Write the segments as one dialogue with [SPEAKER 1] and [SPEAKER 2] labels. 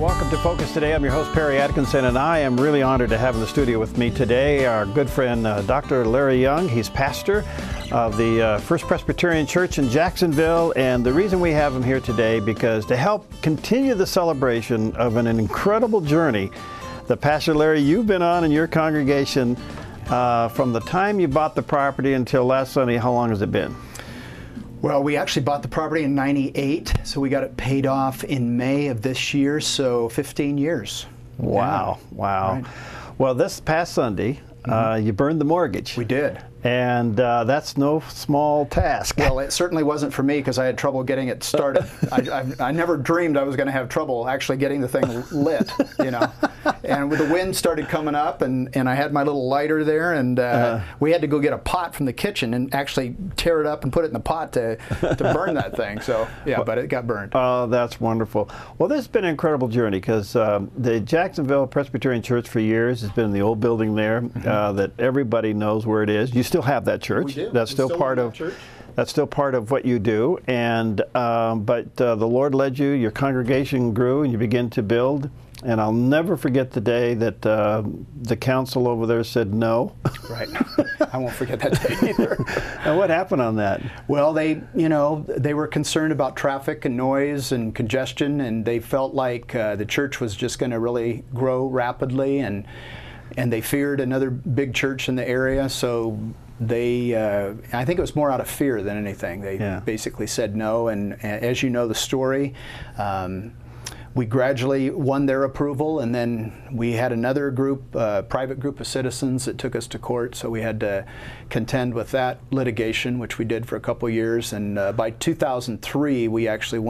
[SPEAKER 1] welcome to Focus Today. I'm your host, Perry Atkinson, and I am really honored to have in the studio with me today our good friend, Dr. Larry Young. He's pastor of the First Presbyterian Church in Jacksonville, and the reason we have him here today because to help continue the celebration of an incredible journey that Pastor Larry, you've been on in your congregation from the time you bought the property until last Sunday. How long has it been?
[SPEAKER 2] Well, we actually bought the property in '98, so we got it paid off in May of this year, so 15 years.
[SPEAKER 1] Wow,
[SPEAKER 2] Yeah.
[SPEAKER 1] wow.
[SPEAKER 2] Right.
[SPEAKER 1] Well, this past Sunday, you burned the mortgage.
[SPEAKER 2] We did.
[SPEAKER 1] And that's no small task.
[SPEAKER 2] Well, it certainly wasn't for me because I had trouble getting it started. I never dreamed I was going to have trouble actually getting the thing lit, you know. And with the wind started coming up, and I had my little lighter there, and we had to go get a pot from the kitchen and actually tear it up and put it in the pot to burn that thing. So, yeah, but it got burned.
[SPEAKER 1] Oh, that's wonderful. Well, this has been an incredible journey because the Jacksonville Presbyterian Church for years has been in the old building there that everybody knows where it is. You still have that church.
[SPEAKER 2] We do.
[SPEAKER 1] That's still part of
[SPEAKER 2] church.
[SPEAKER 1] That's still part of what you do. And but the Lord led you. Your congregation grew, and you began to build. And I'll never forget the day that the council over there said no.
[SPEAKER 2] Right. I won't forget that day either.
[SPEAKER 1] And what happened on that?
[SPEAKER 2] Well, they were concerned about traffic and noise and congestion, and they felt like the church was just going to really grow rapidly, and they feared another big church in the area. So they, I think it was more out of fear than anything. They basically said no, and as you know the story, we gradually won their approval, and then we had another group, private group of citizens that took us to court, so we had to contend with that litigation, which we did for a couple years, and by 2003 we actually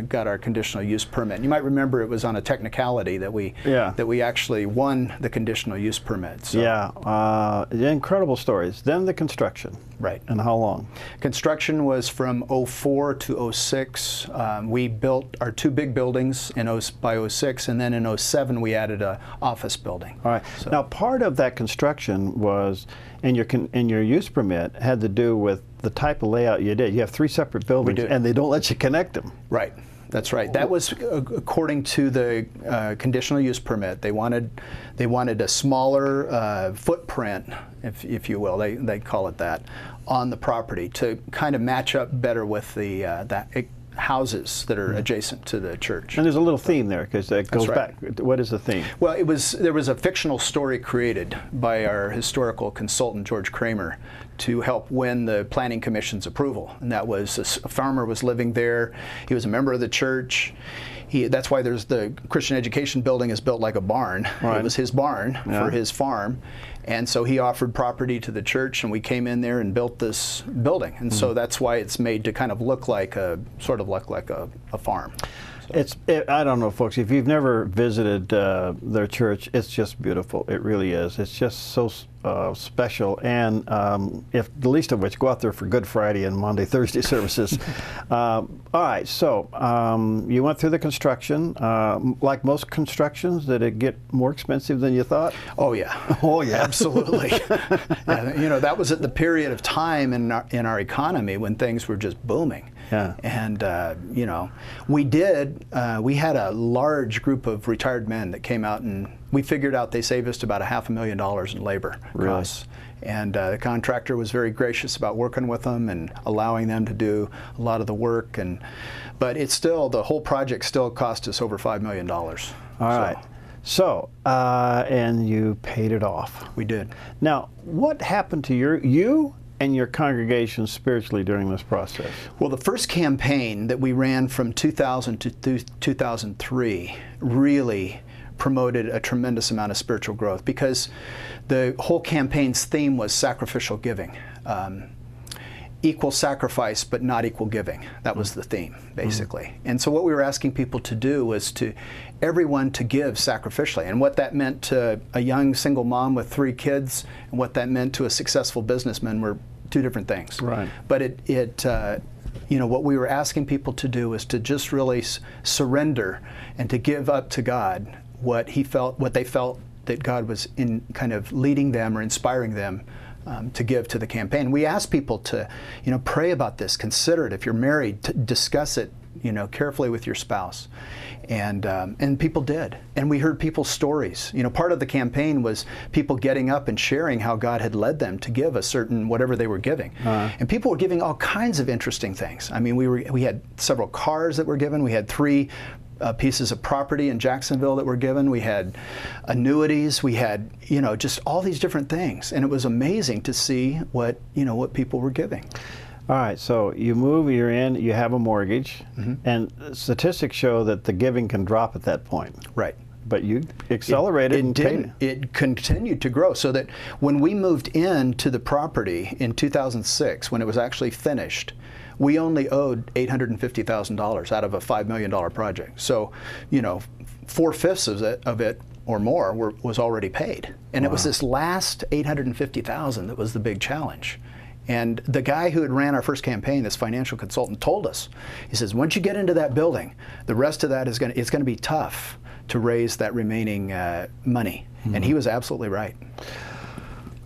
[SPEAKER 2] got our conditional use permit. You might remember it was on a technicality that we actually won the conditional use permit. So.
[SPEAKER 1] Yeah, incredible stories. Then the construction.
[SPEAKER 2] Right.
[SPEAKER 1] And how long?
[SPEAKER 2] Construction was from '04 to '06. We built our two big buildings by '06, and then in '07 we added an office building.
[SPEAKER 1] All right.
[SPEAKER 2] So.
[SPEAKER 1] Now, part of that construction was, and your use permit had to do with the type of layout you did. You have 3 separate buildings, and they don't let you connect them.
[SPEAKER 2] Right. That's right. That was according to the conditional use permit. They wanted a smaller footprint, if you will. They call it that, on the property to kind of match up better with the houses that are adjacent to the church.
[SPEAKER 1] And there's a little theme there because that goes
[SPEAKER 2] right.
[SPEAKER 1] back. What is the theme?
[SPEAKER 2] Well, there was a fictional story created by our historical consultant George Kramer to help win the Planning Commission's approval, and that was a farmer was living there. He was a member of the church. That's why there's the Christian Education building is built like a barn. Right. It was his barn for his farm. And so he offered property to the church, and we came in there and built this building. And so that's why it's made to kind of look like a farm. So.
[SPEAKER 1] I don't know, folks, if you've never visited their church, it's just beautiful. It really is. It's just so special. And if the least of which, go out there for Good Friday and Monday, Thursday services. All right, so you went through the construction. Like most constructions, did it get more expensive than you thought?
[SPEAKER 2] Oh, yeah.
[SPEAKER 1] Oh, yeah.
[SPEAKER 2] Absolutely. Yeah, that was at the period of time in our economy when things were just booming.
[SPEAKER 1] Yeah.
[SPEAKER 2] And, we had a large group of retired men that came out, and we figured out they saved us about $500,000 in labor costs. And the contractor was very gracious about working with them and allowing them to do a lot of the work. But the whole project still cost us over $5 million. All
[SPEAKER 1] right. So, and you paid it off.
[SPEAKER 2] We did.
[SPEAKER 1] Now, what happened to you and your congregation spiritually during this process?
[SPEAKER 2] Well, the first campaign that we ran from 2000 to 2003 really promoted a tremendous amount of spiritual growth because the whole campaign's theme was sacrificial giving. Equal sacrifice, but not equal giving. That was the theme, basically. And so what we were asking people to do was everyone to give sacrificially. And what that meant to a young single mom with 3 kids and what that meant to a successful businessman were 2 different things.
[SPEAKER 1] Right.
[SPEAKER 2] But what we were asking people to do was to just really surrender and to give up to God what they felt that God was in kind of leading them or inspiring them to give to the campaign. We asked people to, pray about this, consider it. If you're married, discuss it carefully with your spouse. And people did. And we heard people's stories. Part of the campaign was people getting up and sharing how God had led them to give a certain whatever they were giving. And people were giving all kinds of interesting things. I mean, we had several cars that were given. We had 3 pieces of property in Jacksonville that were given. We had annuities. We had, just all these different things. And it was amazing to see what people were giving.
[SPEAKER 1] All right, so you move, you're in, you have a mortgage, and statistics show that the giving can drop at that point.
[SPEAKER 2] Right.
[SPEAKER 1] But you accelerated and paid.
[SPEAKER 2] It continued to grow, so that when we moved into the property in 2006, when it was actually finished, we only owed $850,000 out of a $5 million project. So, 4/5 of it or more was already paid. And it was this last $850,000 that was the big challenge. And the guy who had ran our first campaign, this financial consultant, told us, he says, once you get into that building, the rest of that it's going to be tough to raise that remaining money. And he was absolutely right.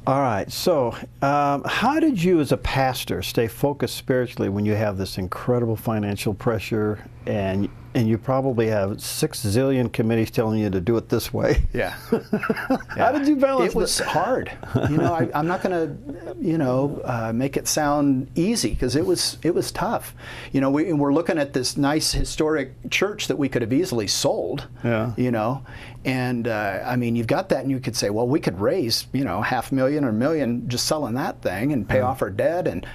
[SPEAKER 1] All right, so how did you as a pastor stay focused spiritually when you have this incredible financial pressure and you probably have 6 zillion committees telling you to do it this way?
[SPEAKER 2] Yeah.
[SPEAKER 1] How did you balance
[SPEAKER 2] it? It was hard. I'm not going to, make it sound easy, because it was tough. We're looking at this nice historic church that we could have easily sold.
[SPEAKER 1] Yeah.
[SPEAKER 2] And I mean, you've got that, and you could say, well, we could raise, $500,000 or $1 million just selling that thing and pay off our debt. And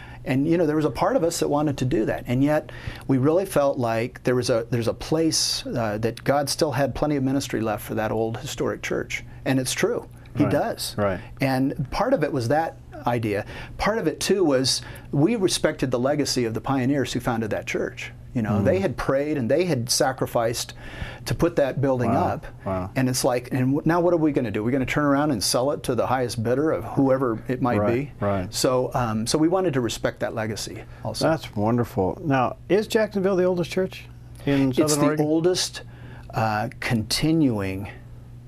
[SPEAKER 2] there was a part of us that wanted to do that, and yet we really felt like there's a place that God still had plenty of ministry left for that old historic church, and it's true. He does.
[SPEAKER 1] Right.
[SPEAKER 2] And part of it was that idea. Part of it too was we respected the legacy of the pioneers who founded that church. They had prayed and they had sacrificed to put that building up.
[SPEAKER 1] Wow.
[SPEAKER 2] And it's like, and now what are we going to do? We're going to turn around and sell it to the highest bidder of whoever it might be.
[SPEAKER 1] Right.
[SPEAKER 2] So, so we wanted to respect that legacy also.
[SPEAKER 1] That's wonderful. Now, is Jacksonville the oldest church in Southern Oregon?
[SPEAKER 2] It's the oldest continuing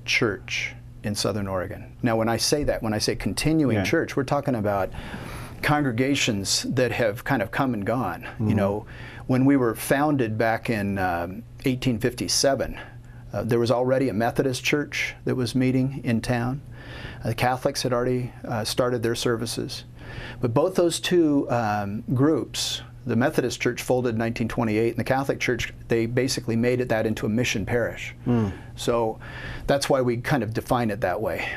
[SPEAKER 2] church in Southern Oregon. Now, when I say continuing church, we're talking about congregations that have kind of come and gone. When we were founded back in 1857, there was already a Methodist church that was meeting in town. The Catholics had already started their services. But both those two groups, the Methodist church folded in 1928, and the Catholic church, they basically made that into a mission parish. So that's why we kind of define it that way.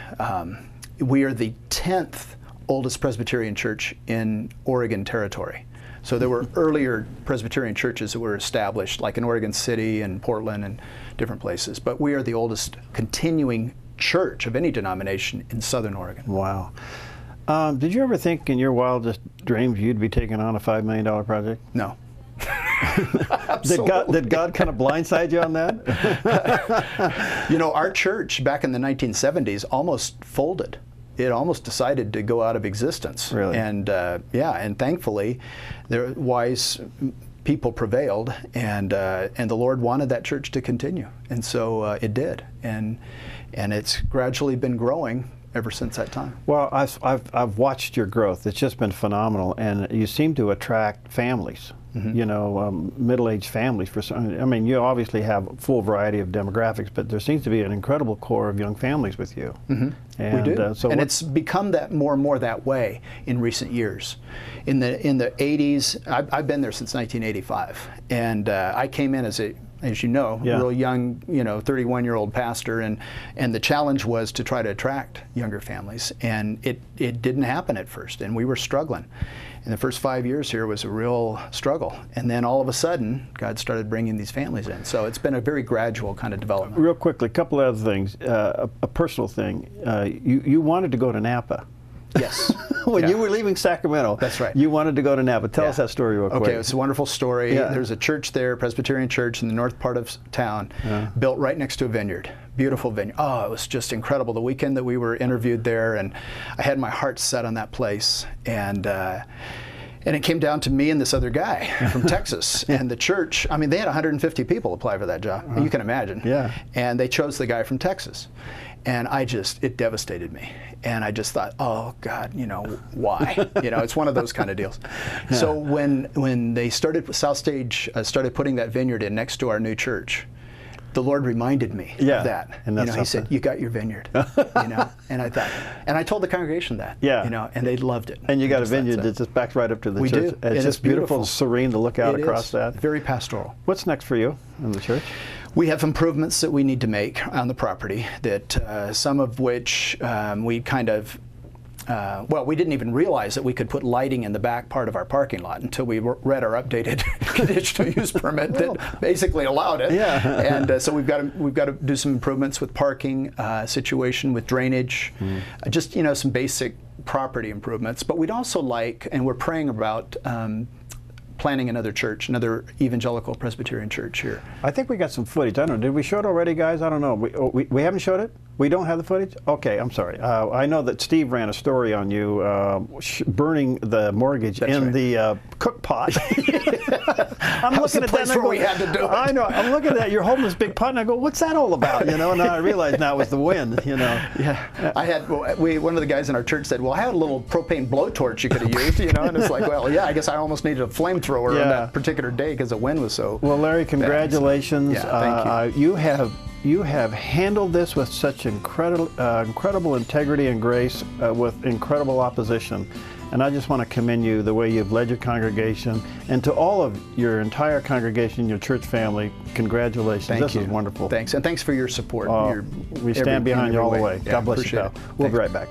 [SPEAKER 2] We are the 10th oldest Presbyterian church in Oregon Territory. So there were earlier Presbyterian churches that were established, like in Oregon City and Portland and different places. But we are the oldest continuing church of any denomination in Southern Oregon.
[SPEAKER 1] Wow. Did you ever think in your wildest dreams you'd be taking on a $5 million project?
[SPEAKER 2] No.
[SPEAKER 1] Did God kind of blindside you on that?
[SPEAKER 2] Our church back in the 1970s almost folded. It almost decided to go out of existence.
[SPEAKER 1] Really?
[SPEAKER 2] And and thankfully, the wise people prevailed, and the Lord wanted that church to continue, and so it did, and it's gradually been growing ever since that time.
[SPEAKER 1] Well, I've watched your growth. It's just been phenomenal, and you seem to attract families. Middle-aged families. You obviously have a full variety of demographics, but there seems to be an incredible core of young families with you.
[SPEAKER 2] And we do. And it's become that more and more that way in recent years. In the 80s, I've been there since 1985, and I came in as you know, real young, 31-year-old pastor, and the challenge was to try to attract younger families, and it didn't happen at first, and we were struggling. And the first 5 years here was a real struggle, and then all of a sudden, God started bringing these families in. So it's been a very gradual kind of development.
[SPEAKER 1] Real quickly, a couple of other things. A personal thing. You wanted to go to Napa.
[SPEAKER 2] Yes.
[SPEAKER 1] When you were leaving Sacramento,
[SPEAKER 2] that's right.
[SPEAKER 1] You wanted to go to Napa. Tell us that story real quick.
[SPEAKER 2] Okay, it's a wonderful story. There's a church there, Presbyterian church in the north part of town, built right next to a vineyard. Beautiful vineyard. Oh, it was just incredible. The weekend that we were interviewed there, and I had my heart set on that place. And And it came down to me and this other guy from Texas. And the church, I mean, they had 150 people apply for that job. You can imagine.
[SPEAKER 1] Yeah.
[SPEAKER 2] And they chose the guy from Texas. And it devastated me. And I just thought, oh God, you know, why? You know, it's one of those kind of deals.
[SPEAKER 1] Yeah.
[SPEAKER 2] So when they started, Southstage started putting that vineyard in next to our new church, the Lord reminded me of that.
[SPEAKER 1] And
[SPEAKER 2] you know, He said, "You got your vineyard." You know, and I thought, and I told the congregation that.
[SPEAKER 1] Yeah.
[SPEAKER 2] You know, and they loved it.
[SPEAKER 1] And you got a vineyard that just backs right up to the
[SPEAKER 2] we
[SPEAKER 1] church.
[SPEAKER 2] do.
[SPEAKER 1] It's just beautiful and serene to look out across that.
[SPEAKER 2] Very pastoral.
[SPEAKER 1] What's next for you in the church?
[SPEAKER 2] We have improvements that we need to make on the property, that some of which we kind of, well, we didn't even realize that we could put lighting in the back part of our parking lot until we read our updated conditional use permit that basically allowed it.
[SPEAKER 1] Yeah.
[SPEAKER 2] And so we've got to do some improvements with parking situation, with drainage, just, you know, some basic property improvements. But we'd also like, and we're praying about, planning another church, another evangelical Presbyterian church here.
[SPEAKER 1] I think we got some footage. I don't know. Did we show it already, guys? I don't know. We haven't showed it? We don't have the footage? Okay, I'm sorry. I know that Steve ran a story on you burning the mortgage the cook pot. I'm looking at that and I go,
[SPEAKER 2] we had to do it.
[SPEAKER 1] I know. I'm looking at that. You're holding this big pot and I go, what's that all about? You know, and I realized now it was the wind, you know.
[SPEAKER 2] Yeah. I had, one of the guys in our church said, well, I had a little propane blowtorch you could have used, you know, and it's like, well, yeah, I guess I almost needed a flamethrower on that particular day because the wind was so
[SPEAKER 1] Well, Larry, congratulations.
[SPEAKER 2] Yeah, thank
[SPEAKER 1] you. You have handled this with such incredible integrity and grace, with incredible opposition. And I just want to commend you the way you've led your congregation, and to all of your entire congregation, your church family, congratulations.
[SPEAKER 2] Thank you.
[SPEAKER 1] This is wonderful.
[SPEAKER 2] Thanks, and thanks for your support.
[SPEAKER 1] We stand behind you all the way. God bless you, pal. We'll be right back.